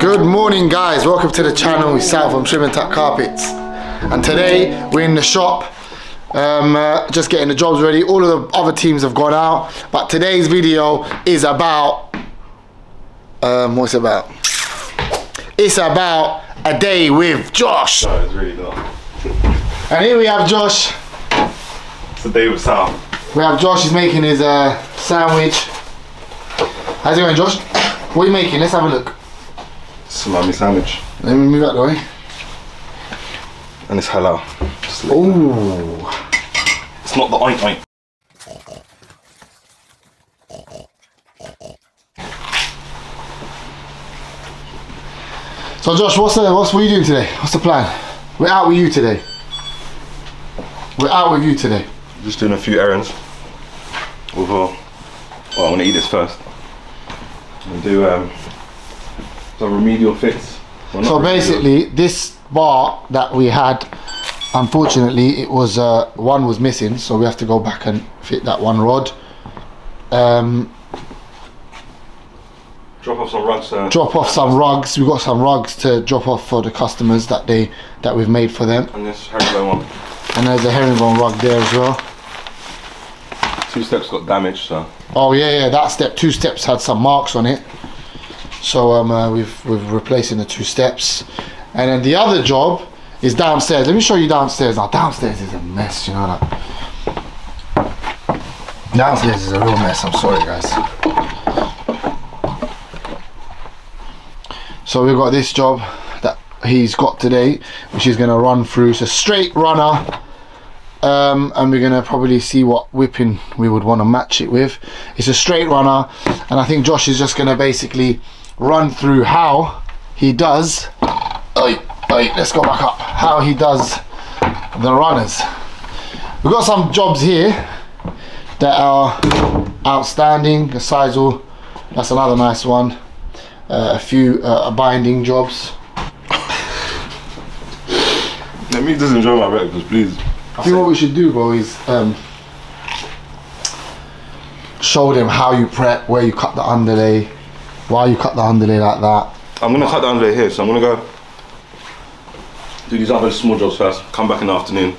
Good morning guys, welcome to the channel. It's Sal from Trim&TuckCarpets, and today we're in the shop just getting the jobs ready. All of the other teams have gone out, but today's video is about what's it about? It's about a day with Josh. No, it's really not. And here we have Josh. It's a day with Sal. We have Josh, he's making his sandwich. How's it going, Josh? What are you making? Let's have a look. Salami sandwich. Let me move out the way. And it's halal. Ooh. It's not the oink oink. So Josh, what are you doing today? What's the plan? We're out with you today. We're out with you today. Just doing a few errands. Well, I'm gonna eat this first. I'm gonna do some remedial fix. Well, So basically, this bar that we had, unfortunately, it was one was missing, so we have to go back and fit that one rod. Drop off some rugs. Drop off some rugs. We've got some rugs to drop off for the customers that we've made for them. And this herringbone one. And there's a herringbone rug there as well. 2 steps got damaged, so. Oh yeah, that step, 2 steps had some marks on it. So we're replacing the 2 steps. And then the other job is downstairs. Let me show you downstairs. Now downstairs is a mess, you know that. Downstairs is a real mess, I'm sorry guys. So we've got this job that he's got today, which he's gonna run through. It's a straight runner. And we're gonna probably see what whipping we would want to match it with. It's a straight runner, and I think Josh is just gonna basically run through how he does. Let's go back up. How he does the runners. We've got some jobs here that are outstanding. The sisal, that's another nice one. A few binding jobs. Let me just enjoy my breakfast, please. I think what we should do, bro, is show them how you prep, where you cut the underlay, why you cut the underlay like that. I'm gonna cut the underlay here, so I'm gonna go do these other small jobs first, come back in the afternoon,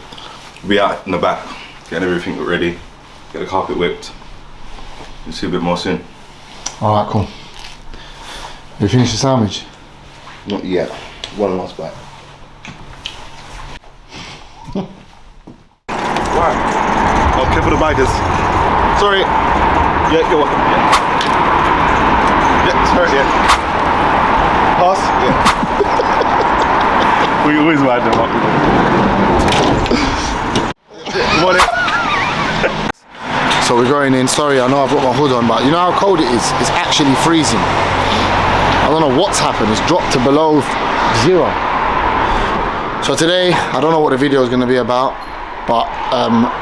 be out in the back, getting everything ready, get the carpet whipped. You'll see a bit more soon. Alright, cool. You finished the sandwich? Not yet. One last bite. Right. Okay for the bikers. Sorry. Yeah, you're welcome. Yeah, sorry, yeah. Pass? Yeah. We always ride them up. Want it? So we're going in. Sorry, I know I've got my hood on, but you know how cold it is? It's actually freezing. I don't know what's happened. It's dropped to below 0. So today, I don't know what the video is going to be about, but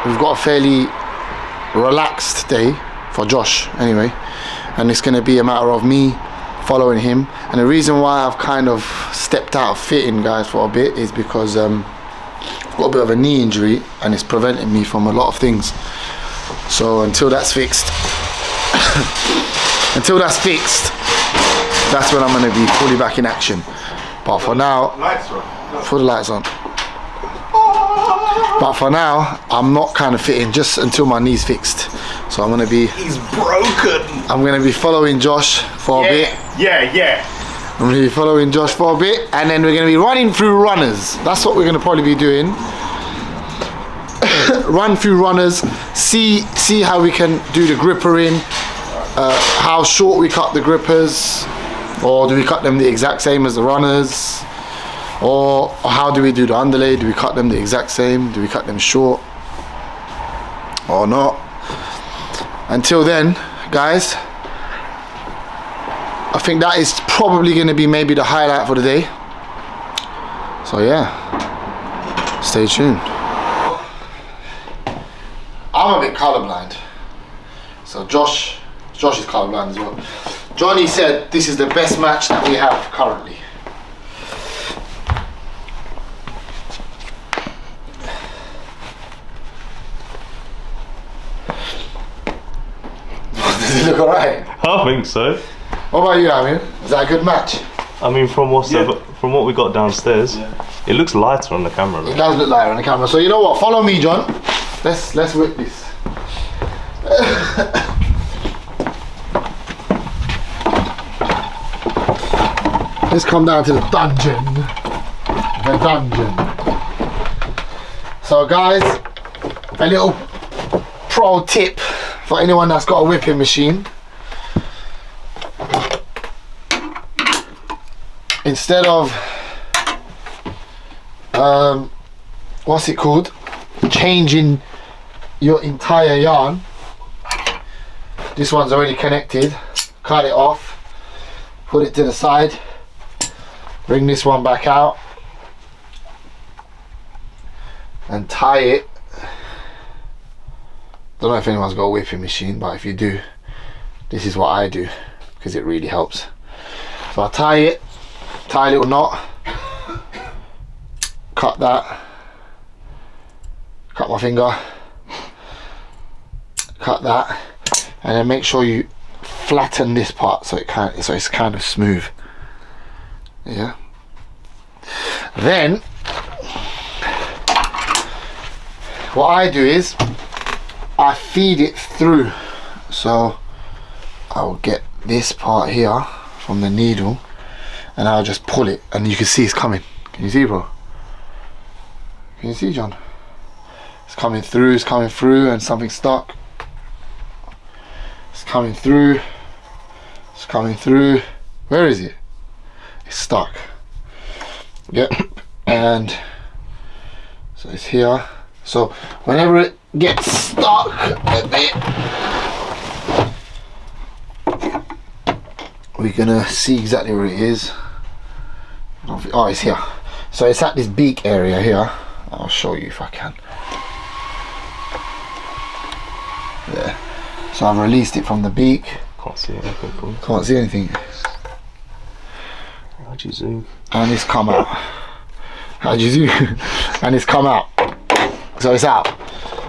we've got a fairly relaxed day for Josh anyway, and it's going to be a matter of me following him. And the reason why I've kind of stepped out of fitting, guys, for a bit is because I've got a bit of a knee injury and it's preventing me from a lot of things. So until that's fixed that's when I'm going to be fully back in action. But for now, put the lights on. But for now, I'm not kind of fitting just until my knee's fixed. So I'm gonna be. He's broken. I'm gonna be following Josh for a bit. Yeah. I'm gonna be following Josh for a bit, and then we're gonna be running through runners. That's what we're gonna probably be doing. Run through runners, see how we can do the gripper in, how short we cut the grippers, or do we cut them the exact same as the runners? Or how do we do the underlay? Do we cut them the exact same? Do we cut them short or not? Until then, guys, I think that is probably going to be maybe the highlight for the day. So yeah, stay tuned. I'm a bit colorblind, so Josh is colorblind as well. Johnny said this is the best match that we have currently. Does it look alright? I think so. What about you, Amin? Is that a good match? I mean, from what we got downstairs, it looks lighter on the camera. It does look lighter on the camera. So you know what? Follow me, John. Let's whip this. Let's come down to the dungeon. The dungeon. So guys, a little pro tip for anyone that's got a whipping machine. Instead of what's it called, changing your entire yarn, this one's already connected. Cut it off, put it to the side, bring this one back out and tie it. Don't know if anyone's got a whipping machine, but if you do, this is what I do because it really helps. So I tie it, tie a little knot, cut that, cut my finger, cut that, and then make sure you flatten this part so it's kind of smooth. Yeah. Then what I do is I feed it through. So I'll get this part here from the needle and I'll just pull it, and you can see it's coming. Can you see, bro? Can you see, John? It's coming through, and something stuck. It's coming through. It's coming through. Where is it? It's stuck. Yep. And so it's here. So whenever it gets stuck a bit, we're gonna see exactly where it is. Oh, it's here. So it's at this beak area here. I'll show you if I can. There. So I've released it from the beak. Can't see anything. Cool. Can't see anything. How'd you zoom? And it's come out. How'd you zoom? And it's come out. So it's out.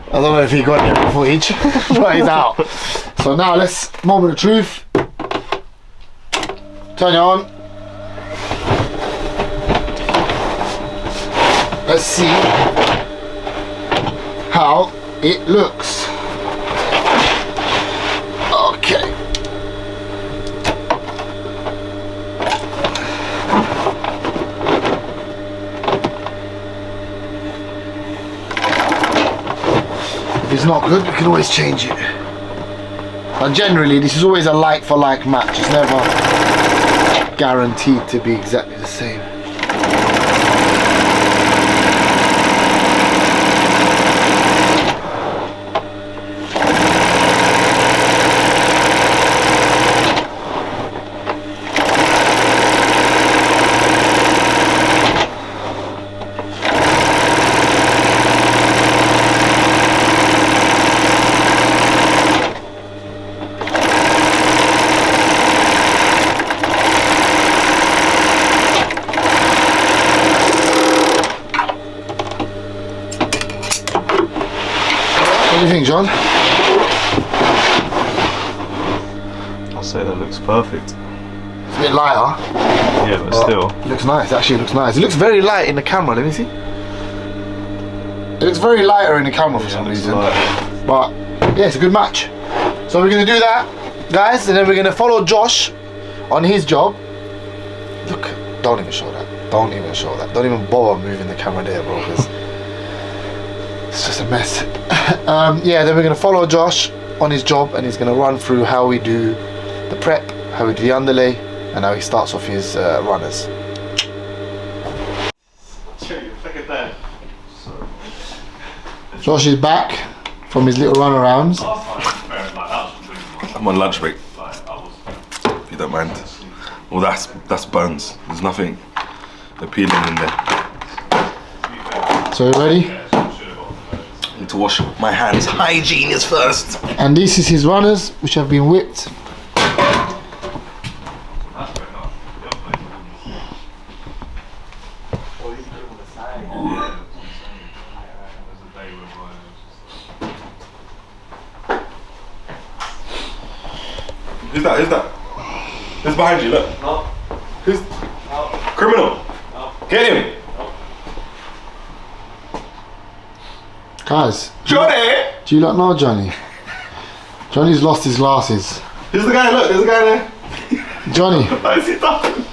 I don't know if you got any footage, but it's out. So now let's, moment of truth. Turn it on. Let's see how it looks. Okay. If it's not good, we can always change it. But generally, this is always a like for like match. It's never guaranteed to be exactly the same. What do you think, John? I'll say that looks perfect. It's a bit lighter. Yeah, but still. It looks nice, actually it looks nice. It looks very light in the camera, let me see. It looks very lighter in the camera for some reason. Light. But yeah, it's a good match. So we're gonna do that, guys, and then we're gonna follow Josh on his job. Look, don't even show that. Don't even show that. Don't even bother moving the camera there, bro, because it's just a mess. Yeah, then we're gonna follow Josh on his job, and he's gonna run through how we do the prep, how we do the underlay, and how he starts off his runners. Josh is back from his little runarounds. I'm on lunch break, if you don't mind. Well, that's bones. There's nothing appealing in there. So you ready? I need to wash my hands. Hygiene is first. And this is his runners, which have been whipped. Who's that? Who's behind you? Look. No. Who's? Criminal. Get him. Guys, Johnny. do you not know Johnny? Johnny's lost his glasses. Who's the guy? Look, there's a guy there. Johnny, How is he done?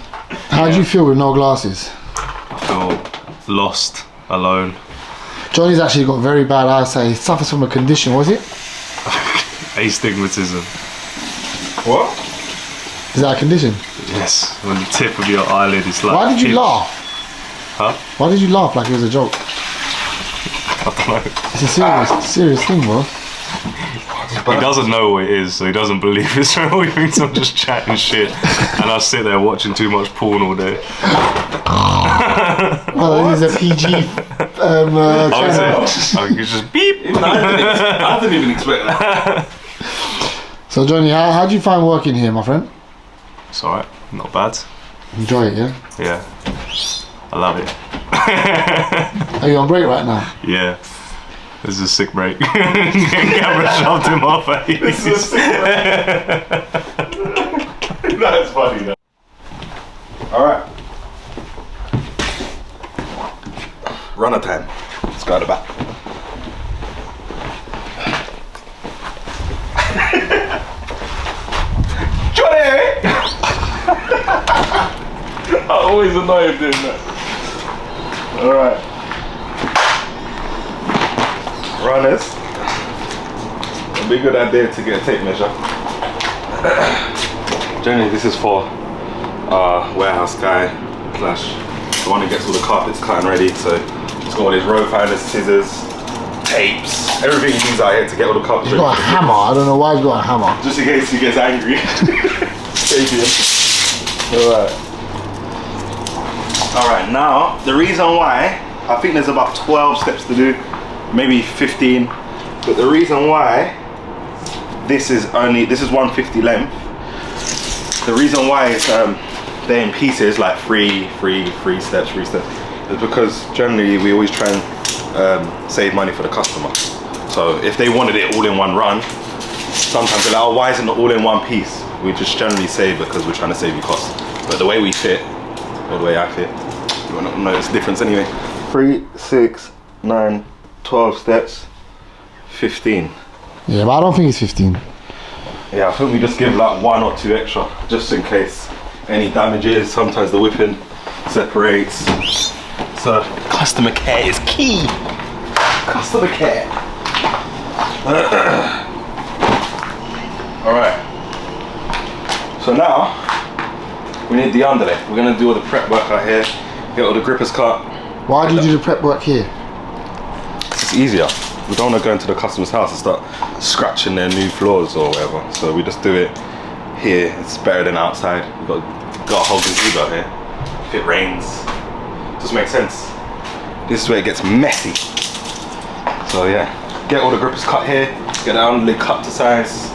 how do you feel with no glasses? I feel lost, alone. Johnny's actually got very bad eyesight. He suffers from a condition, was it? Astigmatism. What? Is that a condition? Yes. When the tip of your eyelid is like. Why did you pinched. laugh? Huh? Why did you laugh like it was a joke? I don't know. It's a serious thing, bro. He doesn't know what it is, so he doesn't believe it's real. He thinks I'm just chatting shit, and I sit there watching too much porn all day. Oh, this is a PG channel. I can just beep. Even I didn't even expect that. So Johnny, how do you find working here, my friend? It's alright, not bad. Enjoy it, yeah? Yeah, I love it. Are you on break right now? Yeah, this is a sick break. Camera shoved in my face. This is a sick That's funny though. Alright. Runner time. Let's go to the back. Johnny! I always annoy him doing that. Alright. Runners. It'll be a good idea to get a tape measure. Generally, this is for warehouse guy slash the one who gets all the carpets cut and ready. So he's got all his row finders, scissors, tapes, everything he needs out here to get all the carpets He's got a ready. hammer. I don't know why he's got a hammer. Just in case he gets angry. Alright. Alright, now the reason why, I think there's about 12 steps to do, maybe 15, but the reason why this is 150 length. The reason why it's they're in pieces, like three steps, is because generally we always try and save money for the customer. So if they wanted it all in one run, sometimes they're like, oh, why isn't it all in one piece? We just generally say because we're trying to save you costs. But the way we fit, or the way I fit, you won't notice the difference anyway. 3, 6, 9, 12 steps, 15. Yeah, but I don't think it's 15. Yeah, I think we just give like 1 or 2 extra, just in case any damages. Sometimes the whipping separates. So customer care is key. Customer care. All right. So now we need the underlay. We're gonna do all the prep work out here. Get all the grippers cut. Why do you do the prep work here? It's easier. We don't want to go into the customer's house and start scratching their new floors or whatever. So we just do it here. It's better than outside. We've got a whole gazebo here. If it rains, just makes sense. This is where it gets messy. So yeah, get all the grippers cut here. Get the underlay cut to size.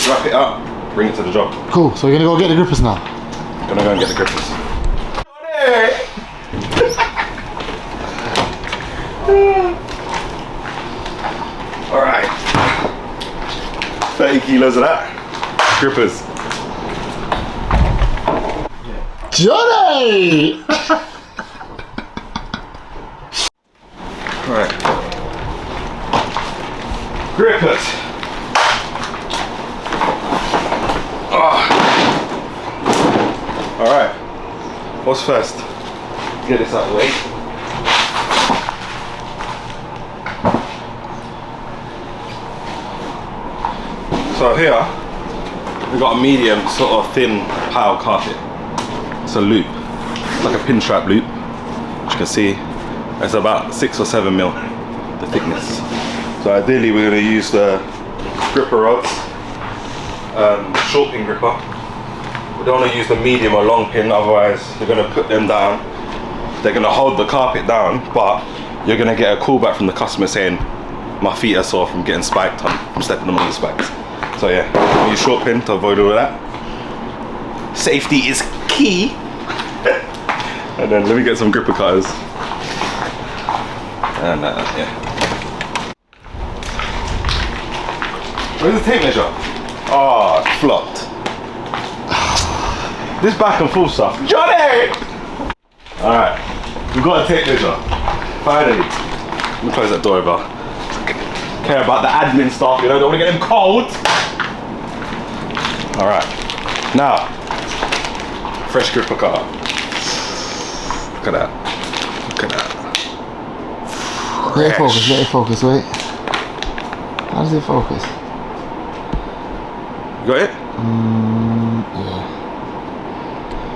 Wrap it up. Bring it to the job. Cool, so we're gonna go get the grippers now. Gonna go and get the grippers. All right, 30 kilos of that. Grippers. Johnny! All right. Grippers. All right. What's first? Get this out of the way. So here, we've got a medium sort of thin pile carpet. It's a loop, it's like a pinstripe loop. As you can see, it's about 6 or 7 mil, the thickness. So ideally we're going to use the gripper rods, short pin gripper. We don't want to use the medium or long pin, otherwise you're going to put them down. They're going to hold the carpet down, but you're going to get a call back from the customer saying, my feet are sore from getting spiked from stepping them on the spikes. So yeah, we use short pin to avoid all of that. Safety is key. And then let me get some gripper cutters. And yeah. Where's the tape measure? Oh, it flopped. This back and forth stuff. Johnny! Alright, we've got a tape measure. Finally. Let me close that door over. Care about the admin stuff, you know, don't want to get them cold. Alright, now, fresh gripper cutter. Look at that. Look at that. Let it focus, wait. How does it focus? You got it? Yeah.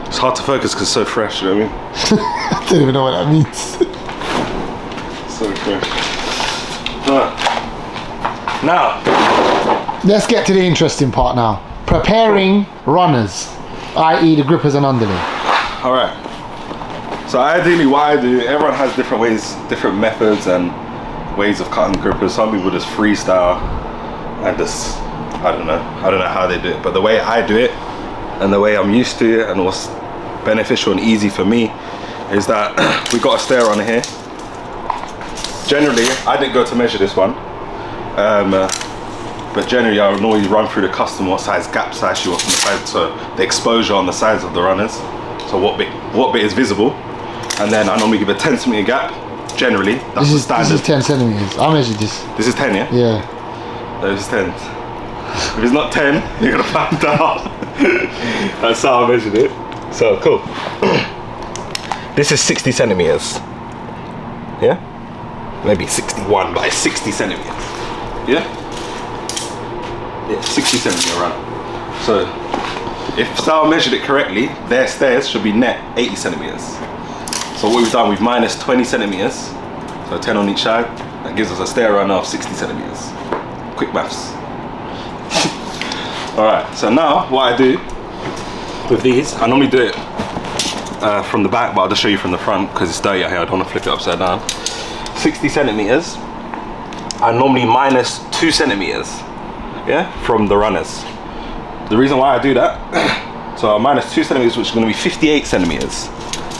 It's hard to focus because it's so fresh, you know what I mean? I don't even know what that means. So fresh. Now, Let's get to the interesting part now. Preparing runners, i.e. the grippers and underlay. alright. So ideally what I do, everyone has different ways, different methods and ways of cutting grippers. Some people just freestyle and just, I don't know how they do it. But the way I do it and the way I'm used to it and what's beneficial and easy for me is that we got a stair runner here. Generally, I didn't go to measure this one. But generally I would always run through the custom what size gap size you want from the side, so the exposure on the sides of the runners, so what bit is visible, and then I normally give a 10 centimeter gap. Generally, that's the standard. This is 10 centimeters. I measured this. This is 10, yeah? Yeah. This is 10. If it's not 10, you're gonna find out. That's how I measured it. So cool. This is 60 centimeters. Yeah? Maybe 61, but it's 60 centimeters. Yeah? Yeah, 60 centimeter run. So if Sal measured it correctly, their stairs should be net 80 centimeters. So what we've done, we've minus 20 centimeters, so 10 on each side. That gives us a stair run of 60 centimeters. Quick maths. All right, so now what I do with these, I normally do it from the back, but I'll just show you from the front because it's dirty out here. I don't want to flip it upside down. 60 centimeters, I normally minus 2 centimeters, yeah, from the runners. The reason why I do that, so I minus 2 centimeters, which is going to be 58 centimeters,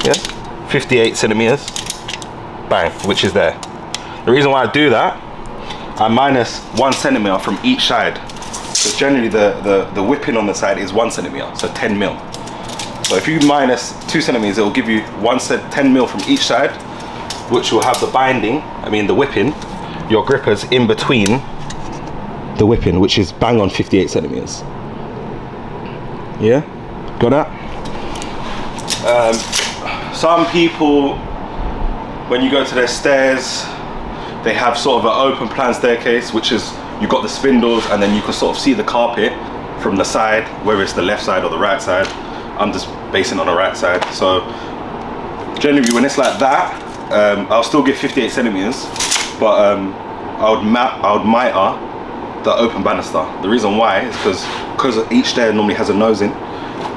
yeah, 58 centimeters, bang, which is there. The reason why I do that, I minus 1 centimeter from each side. So generally the whipping on the side is 1 centimeter, so 10 mil. So if you minus 2 centimeters, it will give you 10 mil from each side, which will have the binding, the whipping, your grippers in between the whipping, which is bang on 58 centimeters. Yeah, got that? Some people, when you go to their stairs, they have sort of an open plan staircase, which is, you've got the spindles and then you can sort of see the carpet from the side, whether it's the left side or the right side. I'm just basing on the right side. So generally when it's like that, I'll still give 58 centimeters, but I would miter the open banister. The reason why is because each stair normally has a nose in.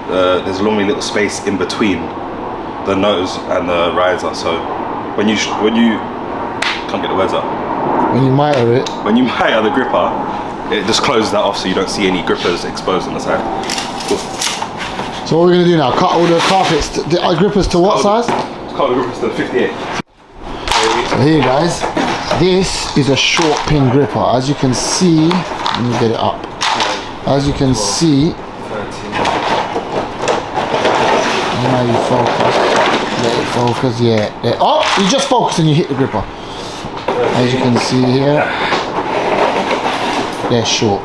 There's normally a little space in between the nose and the riser. So when you can't get the words up. When you miter it. When you miter the gripper, it just closes that off so you don't see any grippers exposed on the side. Cool. So what we're gonna do now? Cut all the carpets, the grippers to what size? Cut the grippers to 58. So here guys, this is a short pin gripper. As you can see, let me get it up. As you can see, now you focus, let it focus, yeah. Oh, you just focus and you hit the gripper. As you can see here, they're short.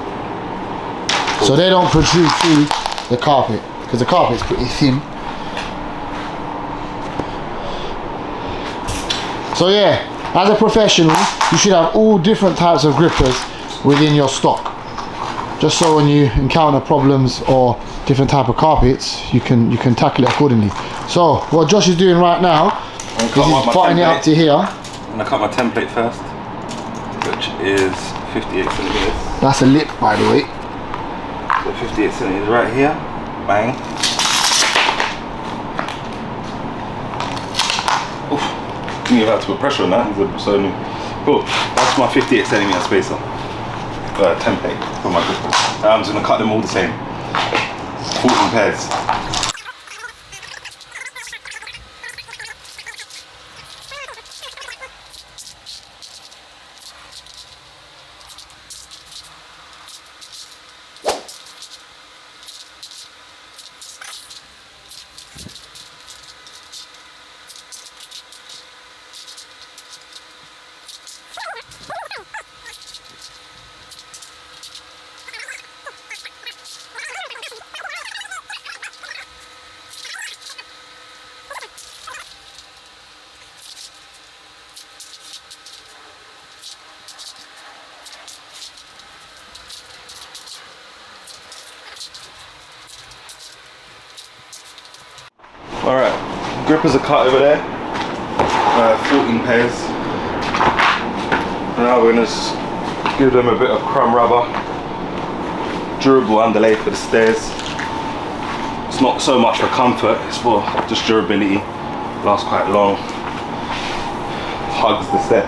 So they don't protrude through the carpet, because the carpet's pretty thin. So yeah, as a professional, you should have all different types of grippers within your stock. Just so when you encounter problems or different type of carpets, you can tackle it accordingly. So what Josh is doing right now is he's buttoning it up to here. I'm gonna cut my template first, which is 58 centimeters. That's a lip, by the way. So 58 centimeters right here, bang. Oof, didn't even have to put pressure on that. So cool. That's my 58 centimeter spacer. Template for my grippers. I'm just gonna cut them all the same. 14 pairs. Alright, grippers are cut over there. 14 pairs. Now we're gonna just give them a bit of crumb rubber. Durable underlay for the stairs. It's not so much for comfort, it's for just durability. Lasts quite long. Hugs the step.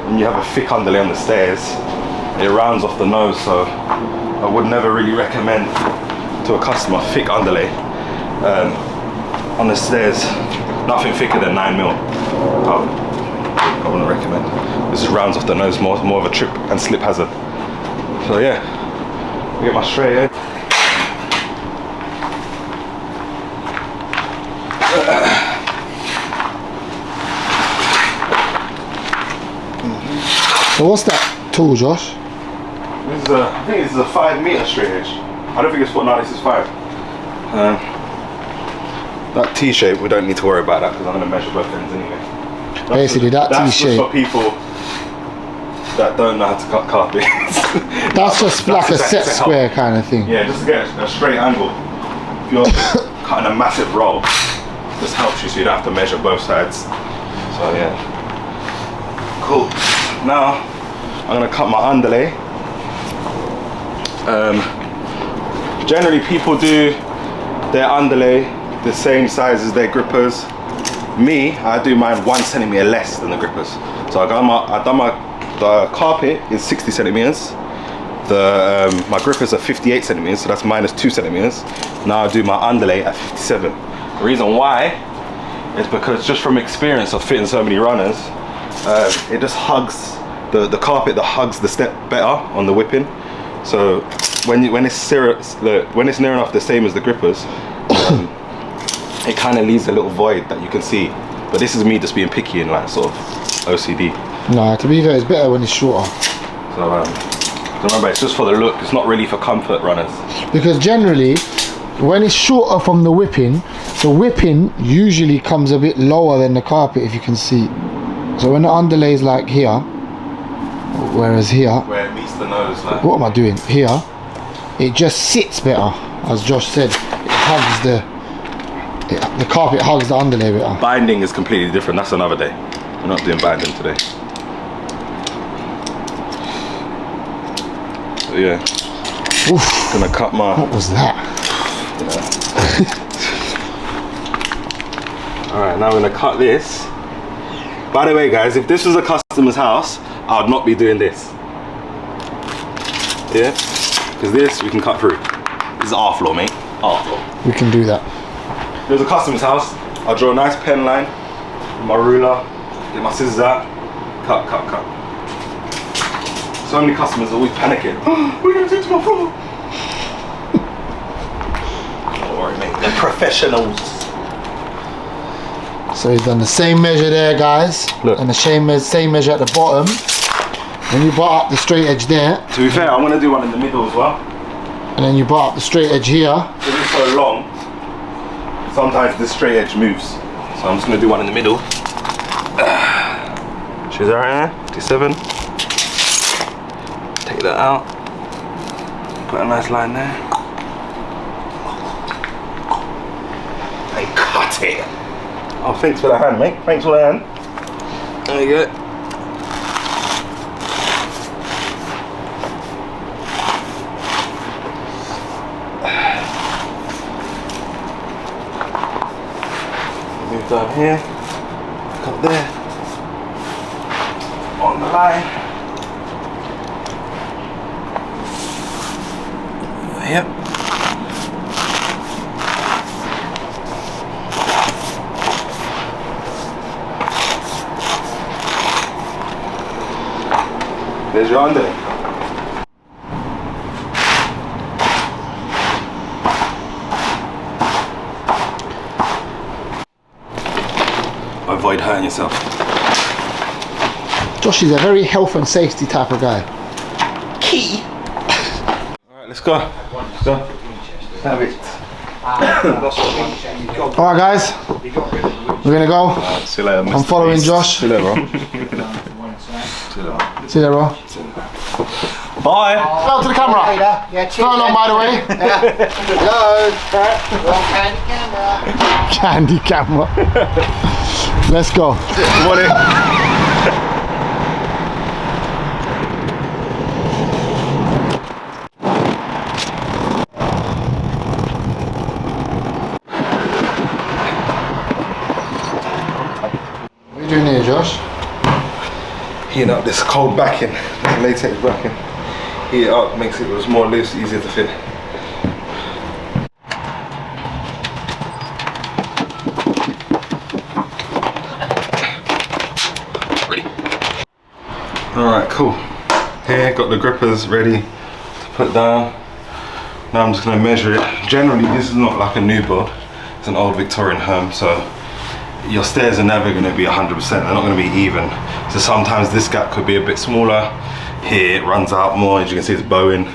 When you have a thick underlay on the stairs, it rounds off the nose, so I would never really recommend to a customer thick underlay on the stairs. Nothing thicker than 9mm. I wouldn't recommend. This just rounds off the nose, more of a trip and slip hazard. So yeah, get my straight edge. So what's that tool, Josh? This is I think this is a 5 meter straight edge. I don't think it's 4, no, this is 5. That T-shape, we don't need to worry about that because I'm going to measure both ends anyway. Basically, that T-shape. That's just for people that don't know how to cut carpets. That's just like a set square kind of thing. Yeah, just to get a straight angle. If you're cutting a massive roll, this helps you so you don't have to measure both sides. So yeah. Cool. Now, I'm going to cut my underlay. Generally people do their underlay the same size as their grippers. Me, I do mine 1 centimeter less than the grippers. So the carpet is 60 centimeters. My grippers are 58 centimeters, so that's minus 2 centimeters. Now I do my underlay at 57. The reason why is because just from experience of fitting so many runners, it just hugs the carpet that hugs the step better on the whipping. So when it's near enough the same as the grippers, it kind of leaves a little void that you can see. But this is me just being picky and like sort of OCD. No, to be fair, it's better when it's shorter. So remember, it's just for the look. It's not really for comfort runners. Because generally, when it's shorter from the whipping usually comes a bit lower than the carpet, if you can see. So when the underlay is like here, whereas here, where it meets the nose, like. What am I doing? Here, it just sits better. As Josh said, it hugs the carpet hugs the underlay better. Binding is completely different. That's another day. We're not doing binding today. So yeah. Oof. Gonna cut my. What was that? All right, now I'm gonna cut this. By the way, guys, if this was a customer's house, I would not be doing this. Yeah, because this we can cut through. This is our floor, mate. Our floor. We can do that. If there's a customer's house, I'll draw a nice pen line with my ruler, get my scissors out, cut, cut, cut. So many customers are always panicking. What are you gonna do to my floor? Don't worry, mate. They're professionals. So he's done the same measure there, guys. Look. And the same measure at the bottom. Then you butt up the straight edge there. To be fair, I'm gonna do one in the middle as well. And then you butt up the straight edge here. Because it's so long, sometimes this straight edge moves. So I'm just gonna do one in the middle. She's alright there, 57. Take that out. Put a nice line there. And cut it. Oh, thanks for the hand, mate. Thanks for the hand. There you go. Move down here. Cut there. On the line. Yep. There's your underlay. Avoid hurting yourself. Josh is a very health and safety type of guy. Key. Alright, let's go. Let's go. Have it. Alright guys, we're gonna go. See you later, Mr. I'm following Beast. Josh. See you later, bro. See you there, bro. Bye. Hello to the camera. Yeah, cheers. Hello, by the way. Hello. One hand camera. Candy camera. Let's go. Want it? What are you doing here, Josh? Heating up this cold backing, this latex backing. Heat it up, makes it more loose, easier to fit. Ready. Alright, cool. Here, got the grippers ready to put down. Now I'm just going to measure it. Generally, this is not like a new build. It's an old Victorian home, so your stairs are never going to be 100%. They're not going to be even. So sometimes this gap could be a bit smaller. Here it runs out more, as you can see it's bowing.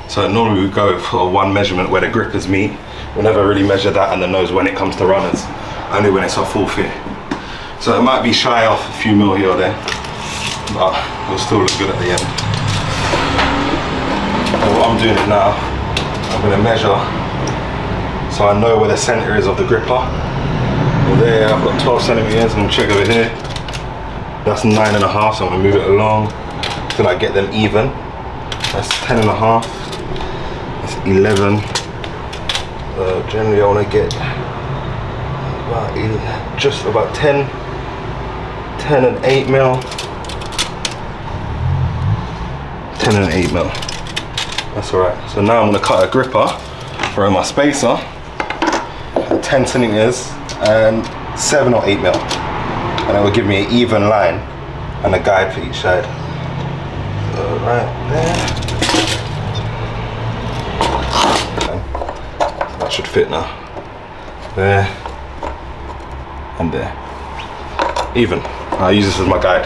So normally we go for one measurement where the grippers meet. We never really measure that and the nose when it comes to runners, only when it's a full fit. So it might be shy off a few mil here or there, but it'll still look good at the end. And what I'm doing is now, I'm going to measure so I know where the center is of the gripper. There, I've got 12 centimeters. I'm going to check over here. That's 9.5, so I'm going to move it along till I get them even. That's 10.5. That's 11. Generally I want to get about just about 10 and 8 mil. 10 and 8 mil. That's alright. So now I'm going to cut a gripper for my spacer. 10 centimeters and 7 or 8 mil. And it will give me an even line and a guide for each side. So right there. That should fit now. There and there. Even. I'll use this as my guide.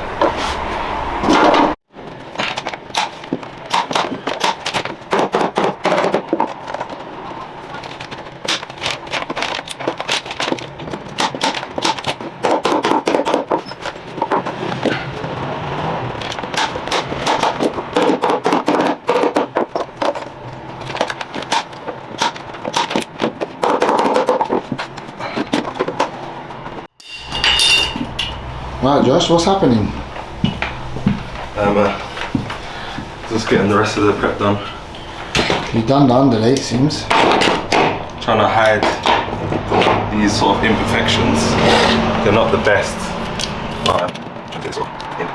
Right, Josh, what's happening? Just getting the rest of the prep done. You've done the underlay, it seems. Trying to hide these sort of imperfections. They're not the best. But trying to get this all in.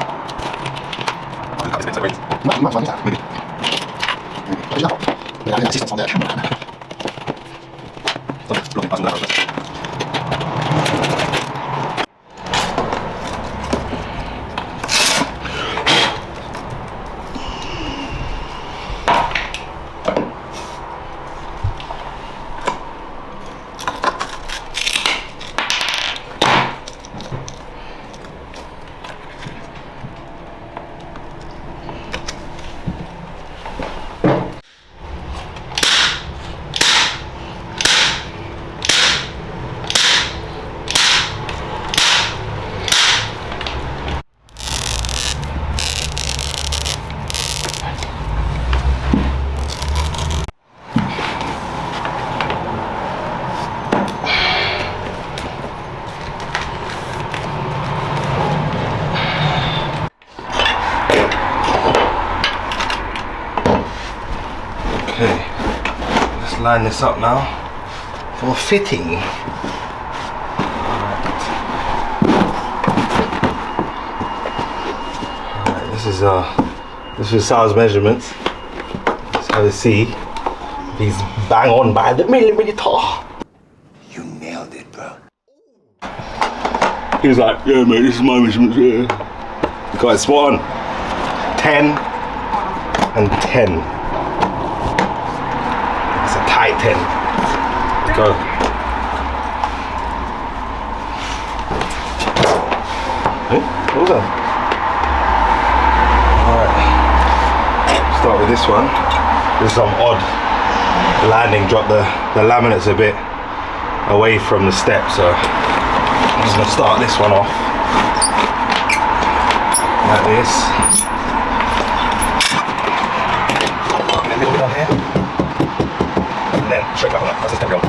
Okay, let's line this up now for fitting. Alright, this is Sal's measurements. Let's have a see. He's bang on by the millimeter. You nailed it, bro. He was like, yeah mate, this is my measurements, yeah. Got it spot on. 10 and 10. Tight 10. Go. Hey, what was that? Alright. Start with this one. This is some odd landing. Drop the laminates a bit away from the step, so I'm just gonna start this one off like this. A little bit on here. And then straight back on that. That's the step going.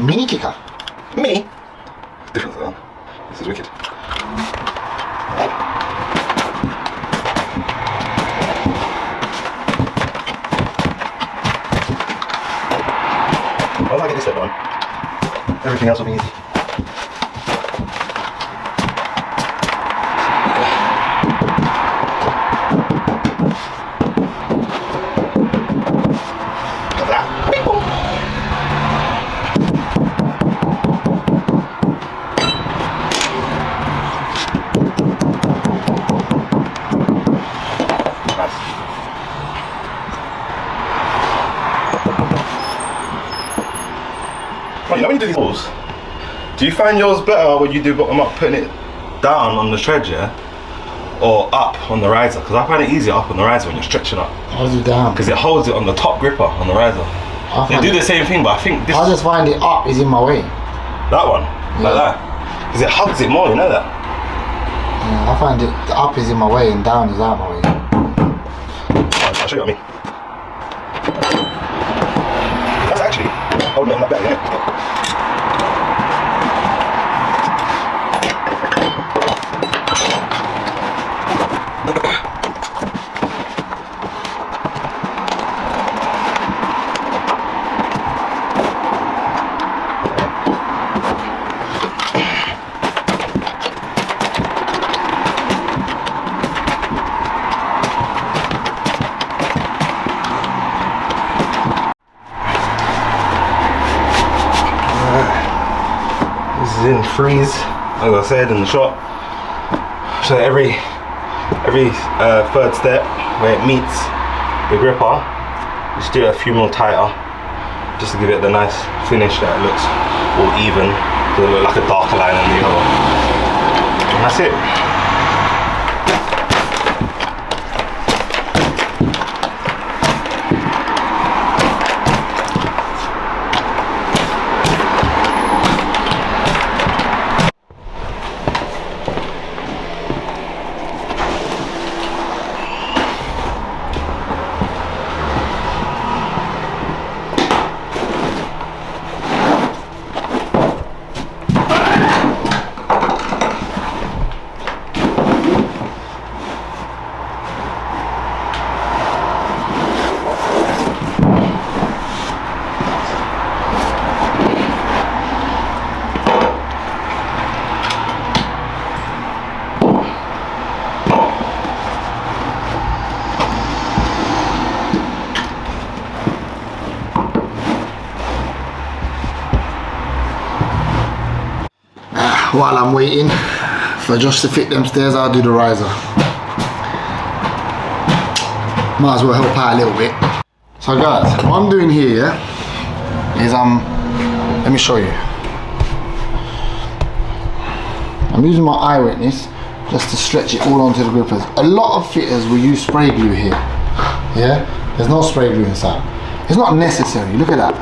Mini kicker. Me? Different sound. This is wicked. Once I get this step done, everything else will be easy. You know when you do these balls, do you find yours better when you do bottom up, putting it down on the tread, yeah? Or up on the riser? Because I find it easier up on the riser when you're stretching up. I'll do down. Because it holds it on the top gripper on the riser. They do the same thing, but I think this... I just find it up is in my way. That one? Like that? Because it hugs it more, you know that? Yeah, I find it the up is in my way and down is out my way. I'll show you what I mean. That's actually holding it on that better, yeah? In freeze, as I said in the shop. So every third step where it meets the gripper, just do it a few more tighter, just to give it the nice finish that it looks all even, so it look like a darker line on the other. And that's it. While I'm waiting for Josh to fit them stairs, I'll do the riser. Might as well help out a little bit. So guys, what I'm doing here is let me show you. I'm using my eye witness just to stretch it all onto the grippers. A lot of fitters will use spray glue here. Yeah, there's no spray glue inside. It's not necessary, look at that.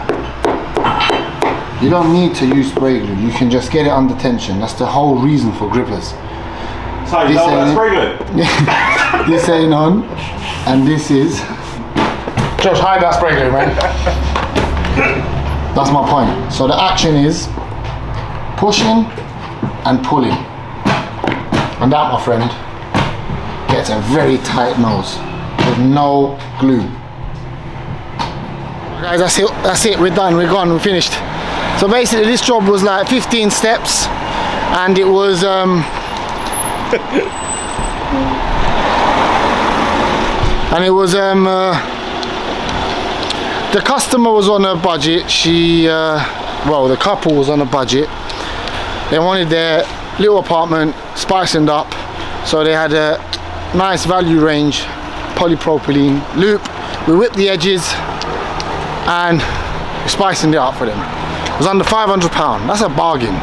You don't need to use spray glue, you can just get it under tension. That's the whole reason for grippers. So you know what spray glue? This ain't on, and this is... Josh, hide that spray glue, man. That's my point. So the action is pushing and pulling. And that, my friend, gets a very tight nose with no glue. Guys, that's it, we're done, we're gone, we're finished. So basically this job was like 15 steps, and it was the customer was on a budget. Well, the couple was on a budget. They wanted their little apartment spicing up, so they had a nice value range polypropylene loop. We whipped the edges and we spicing it up for them. It was under £500. That's a bargain,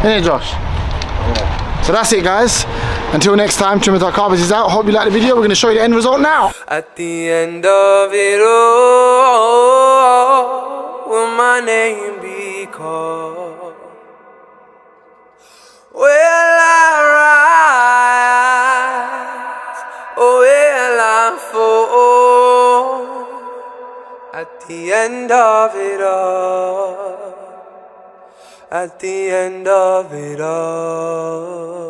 isn't it, Josh? Yeah. So that's it, guys. Until next time, Trim&TuckCarpets is out. Hope you liked the video. We're going to show you the end result now. At the end of it all, will my name be called? Will I rise, or will I fall? At the end of it all. at the end of it all.